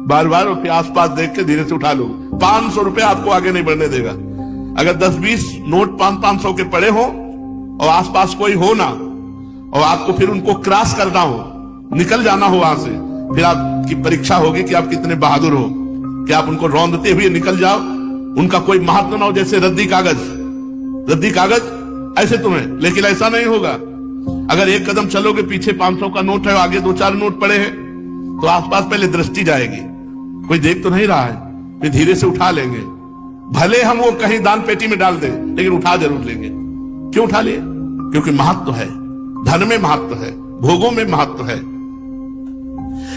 बार बार उसके आसपास देख के धीरे से उठा लो। 500 रुपए आपको आगे नहीं बढ़ने देगा। अगर 10-20 नोट 500 के पड़े हो और आसपास कोई हो ना, और आपको फिर उनको क्रॉस करना हो, निकल जाना हो वहां से, फिर आपकी परीक्षा होगी कि आप कितने बहादुर हो कि आप उनको रौंदते हुए निकल जाओ। उनका कोई महत्व ना हो, जैसे रद्दी कागज ऐसे तुम्हें, लेकिन ऐसा नहीं होगा। अगर एक कदम चलोगे, पीछे 500 का नोट है, आगे 2-4 नोट पड़े हैं, तो आसपास पहले दृष्टि जाएगी, कोई देख तो नहीं रहा है, फिर धीरे से उठा लेंगे। भले हम वो कहीं दान पेटी में डाल दें, लेकिन उठा जरूर लेंगे। क्यों उठा लिए? क्योंकि महत्व है, धन में महत्व है, भोगों में महत्व है।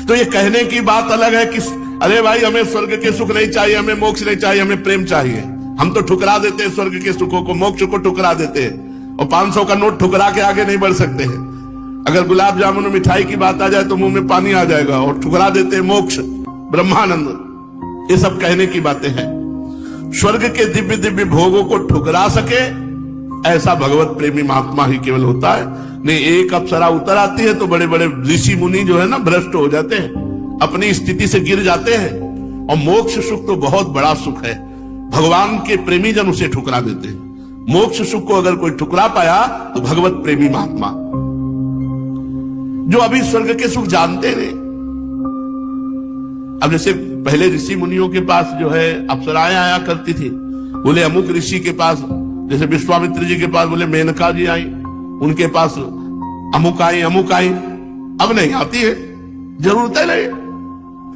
तो ये कहने की बात अलग है कि अरे भाई हमें स्वर्ग के सुख नहीं चाहिए, हमें मोक्ष नहीं चाहिए, हमें प्रेम चाहिए। हम तो ठुकरा देते हैं स्वर्ग के सुखों को, मोक्ष को ठुकरा देते हैं, और 500 का नोट ठुकरा के आगे नहीं बढ़ सकते हैं। अगर गुलाब जामुन मिठाई की बात आ जाए तो मुंह में पानी आ जाएगा, और ठुकरा देते हैं मोक्ष, ब्रह्मानंद। ये सब कहने की बातें हैं। स्वर्ग के दिव्य दिव्य भोगों को ठुकरा सके ऐसा भगवत प्रेमी महात्मा ही केवल होता है। नहीं, एक अप्सरा उतर आती है तो बड़े बड़े ऋषि मुनि जो है ना भ्रष्ट हो जाते हैं, अपनी स्थिति से गिर जाते हैं। और मोक्ष सुख तो बहुत बड़ा सुख है, भगवान के प्रेमी जन उसे ठुकरा देते हैं। मोक्ष सुख को अगर कोई ठुकरा पाया तो भगवत प्रेमी महात्मा, जो अभी स्वर्ग के सुख जानते नहीं। अब जैसे पहले ऋषि मुनियों के पास जो है अप्सराएं आया करती थी, बोले अमुक ऋषि के पास, जैसे विश्वामित्र जी के पास बोले मेनका जी आई, उनके पास अमुक आई। अब नहीं आती है, जरूरत है नहीं।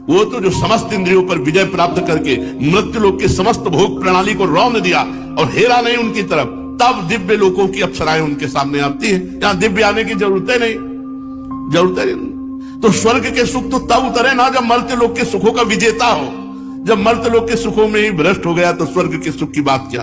वो तो जो समस्त इंद्रियों पर विजय प्राप्त करके मृत्यु लोक के समस्त भोग प्रणाली को रौंद दिया और हेरा नहीं उनकी तरफ, तब दिव्य लोकों की अप्सराएं उनके सामने आती है। यहां दिव्य आने की जरूरत है नहीं। तो स्वर्ग के सुख तो तब उतरे ना जब मर्त्य लोक के सुखों का विजेता हो। जब मर्त्य लोक के सुखों में ही भ्रष्ट हो गया तो स्वर्ग के सुख की बात क्या।